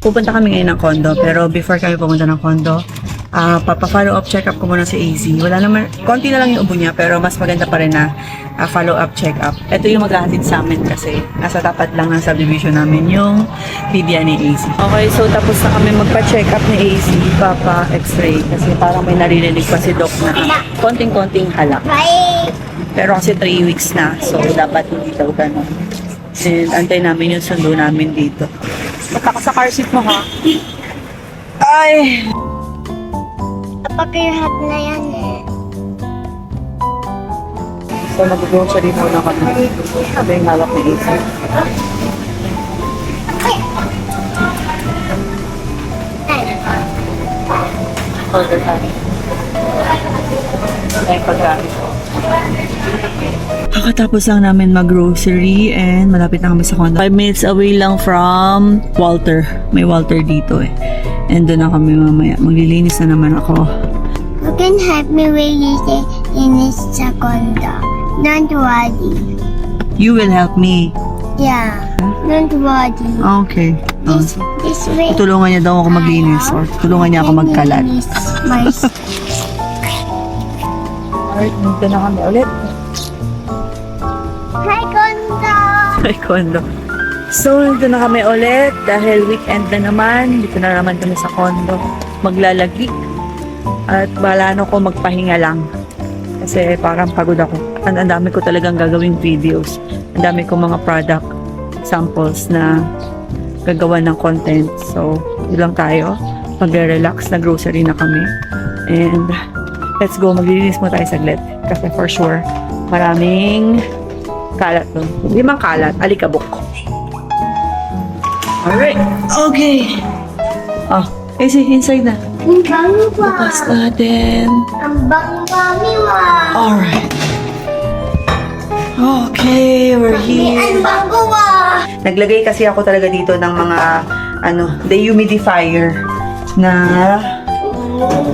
Pupunta kami ngayon ng condo, pero before kami pumunta ng condo, papa-follow up check up ko muna si AZ. Wala naman, konti na lang yung ubo niya, pero mas maganda pa rin na follow up check up. Ito yung maghahatid sa amin kasi nasa tapat lang ng subdivision namin yung PDA ni AZ. Okay, so tapos na kami magpa-check up ni AZ, papa-x-ray, kasi parang may naririnig pa si Doc na konting-konting halak. Pero kasi 3 weeks na, so dapat hindi daw ganun. And antay namin yung sundo namin dito. Basta ka sa car seat mo, ha? Ay! Pagkahat na yan eh. So, mag-grocery muna kami. Sabi yung hawak na AC. Order tayo. Ay, pagkain. Kakatapos lang namin mag-grocery and malapit na kami sa condo. 5 minutes away lang from Walter. May Walter dito eh. And doon na kami mamaya. Maglilinis na naman ako. You can help me with this in this condo. Don't worry. You will help me. Yeah. Don't worry. Okay. This way. Tutulungan niya daw ako maglinis or tutulungan niya ako magkalat. Alright, dito na kami ulit. Hi, condo! Ay, condo. So, dito na kami ulit dahil weekend na naman. Dito na naman kami sa condo. Maglalagi. At balano ko magpahinga lang. Kasi parang pagod ako. Ang dami ko talagang gagawing videos. Ang dami ko mga product samples na gagawa ng content. So, yun lang tayo. Magre-relax na grocery na kami. And let's go. Maglilinis mo tayo saglit. Kasi for sure, maraming kalat doon. Hindi man kalat, alikabok. Alright. Okay. Oh, easy, inside na. Ang bango ba? Bukas natin. Ang bango ba, Miwa? Alright. Okay, we're here. Ang bango ba? Naglagay kasi ako talaga dito ng mga, dehumidifier na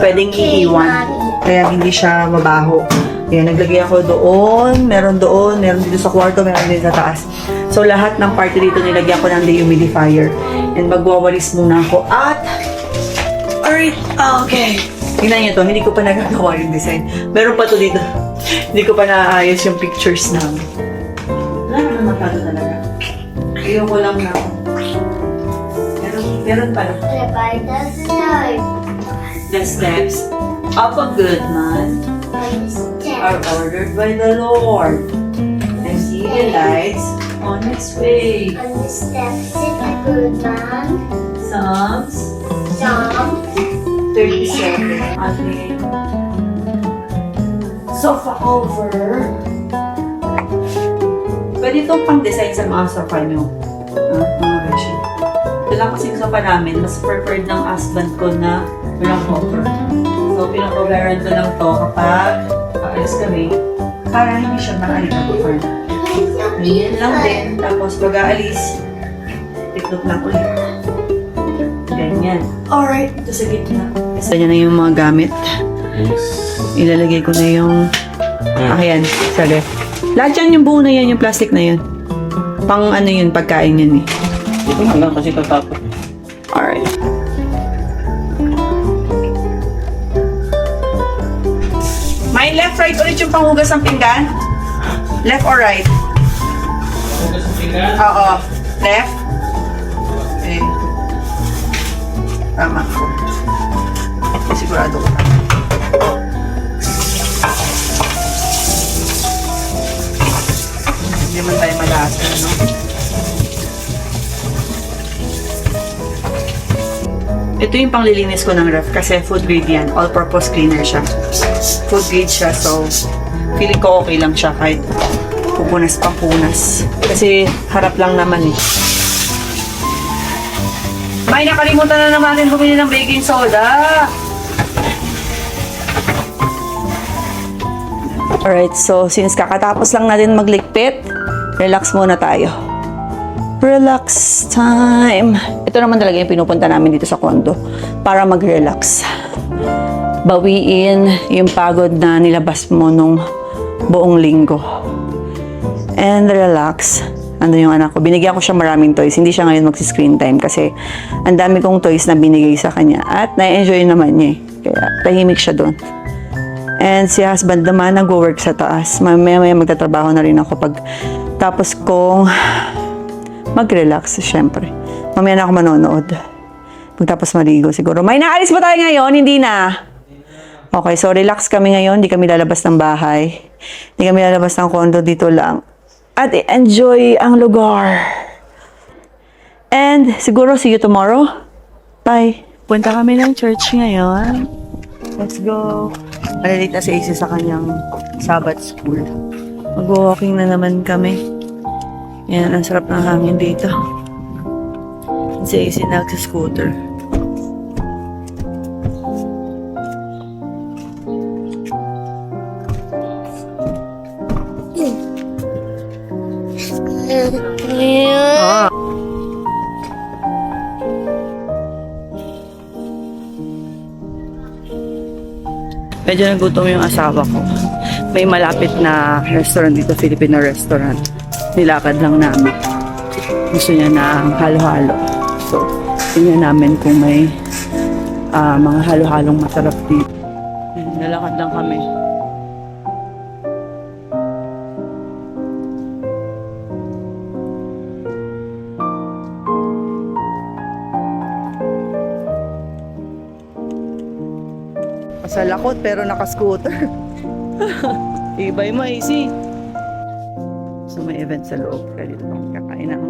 pwedeng iiwan. Kaya hindi siya mabaho. Ayan, naglagay ako doon, meron dito sa kwarto, meron din sa taas. So, lahat ng party dito nilagyan ko ng dehumidifier. And magwawalis muna ako at... Alright, okay. Tingnan niyo to, hindi ko pa nagagawa yung design. Meron pa to dito. Hindi ko pa naayos yung pictures namin. Wala naman matado talaga. Ayaw ko lang na ako. Meron pala. The steps of a good man are ordered by the Lord. And see the lights on its way. On the steps is a good man. Psalms Psalm 37. Ating sofa cover. Pwede itong pang-design sa mga sofa nyo. Mga beshi. Ito lang kasi yung sofa namin. Mas preferred ng husband ko na walang cover. So, pinakoveran ko lang to kapag aalis kami para hindi siya makalikabukar. Ganyan lang din. Tapos, pag aalis, tiklop lang ulit. Ganyan. Alright, ito sa gitna. Ganyan na yung mga gamit. Ilalagay ko na yung... ayan, sa left. Lahat yan yung buo na yan, yung plastic na yun. Pang ano yun, pagkain yun eh. Dito na lang kasi tatapos. Alright. May left, right ulit yung panghugas ng pinggan? Left or right? Oo. Left? Okay. Tama. Sigurado ko. Hindi man tayo malasa, no? Ito yung panglilinis ko ng ref kasi food grade yan. All-purpose cleaner siya. Food grade siya, so feeling ko okay lang siya kahit pupunas. Kasi harap lang naman eh. May nakalimutan na naman natin bumili ng baking soda. Alright, so since kakatapos lang natin magligpit, relax muna tayo. Relax time. Ito naman talaga yung pinupunta namin dito sa condo para mag-relax. Bawiin yung pagod na nilabas mo nung buong linggo. And relax. Ando yung anak ko. Binigyan ko siya maraming toys. Hindi siya ngayon magsi-screen time kasi ang dami kong toys na binigay sa kanya. At na-enjoy naman niya eh. Kaya tahimik siya doon. And si husband naman nag-work sa taas. Mamaya magtatrabaho na rin ako pag tapos kong mag-relax, syempre. Mamaya na ako manonood. Pagtapos maligo siguro. May naalis ba tayo ngayon? Hindi na. Okay, so relax kami ngayon. Hindi kami lalabas ng bahay. Hindi kami lalabas ng condo. Dito lang. At enjoy ang lugar. And siguro see you tomorrow. Bye. Punta kami ng church ngayon. Let's go. Malilita si AC sa kanyang Sabbath school. Mag-walking na naman kami. Yan, ang sarap ng hangin dito. Si AC nagsa-scooter. Ah. Medyo nagutom yung asawa ko. May malapit na restaurant dito, Filipino restaurant. Nilakad lang namin. Gusto niya na halo-halo. So, tingnan namin kung may mga halo-halong masarap dito. Nalakad lang kami. Masalakot pero naka-scooter. Ibay mo, AC. So may event sa loob. Kaya dito kami kakain ng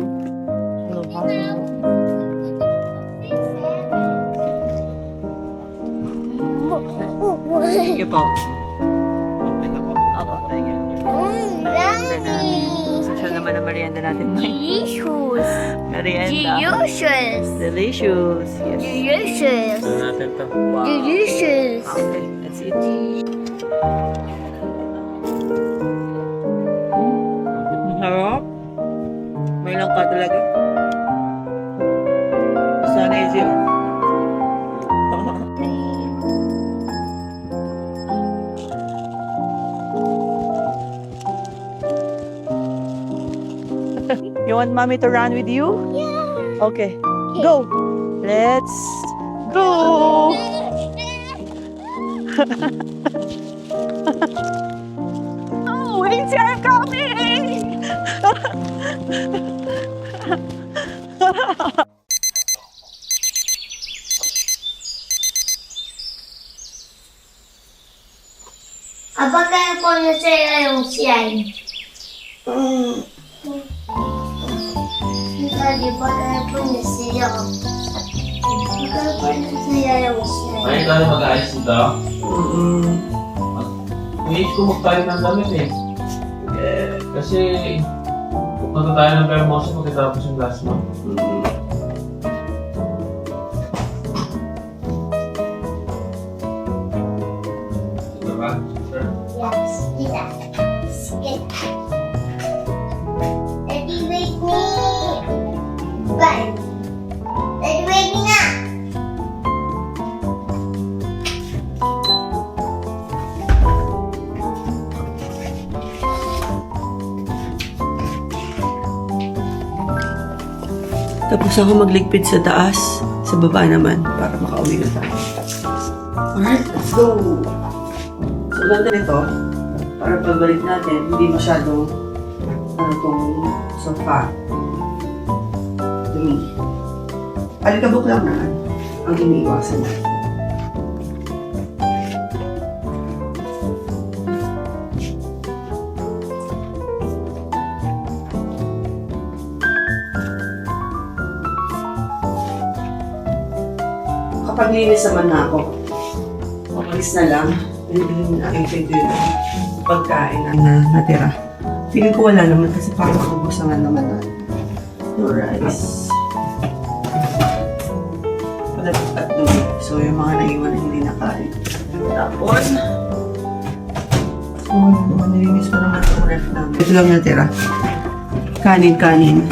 sige po. Opo, thank you. Social naman ang merienda natin. Delicious. Merienda. Delicious. Delicious. Yes. Delicious. natin to. Delicious. Okay, let's eat. Harap. May lang ka talaga. Sana easy yun. You want mommy to run with you? Yeah. Okay. Go. Let's go. Oh, wait, you're coming. Apakah punya saya yang siang? Tadi pakai punya siang. Pakai punya saya yang siang. Ay, tayo mag-ayos dito. Need ko magpalit ng damit eh. Kasi pupunta tayo ng Vermosa pagkatapos yung last month. Diba? Sure. Yes, kita. Kita. Daddy wake me. Bukan. Daddy wake me na. Tapos ako magligpit sa taas, sa baba naman, para makauwi na tayo. Alright, let's go! So, ganda nito, para pagbalik natin, hindi masyadong itong sofa. Dumi. Alikabok lang na ang iniiwasan natin. Kapag linis naman na ako, umalis na lang, bilhin na aking pinto yung pagkain na natira. Feeling ko wala naman kasi parang makubos naman na yung rice. Palagay at dumi. So yung mga naiwan na hindi nakain. Tapos, manilinis ko naman itong ref namin. Ito lang natira. Kanin.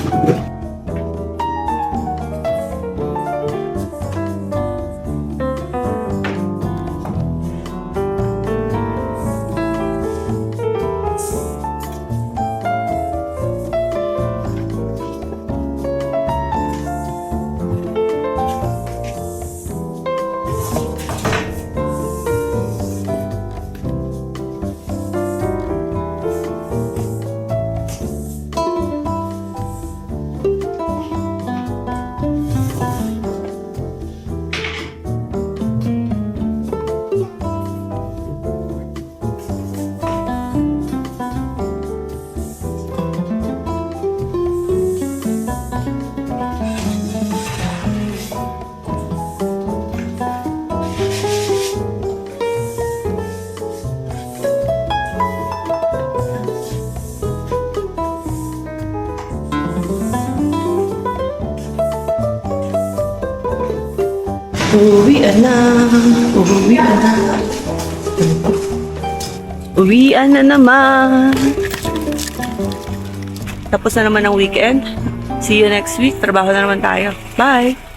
Uwian na. Uwian na. Uwian na naman. Tapos na naman ang weekend. See you next week. Trabaho na naman tayo. Bye!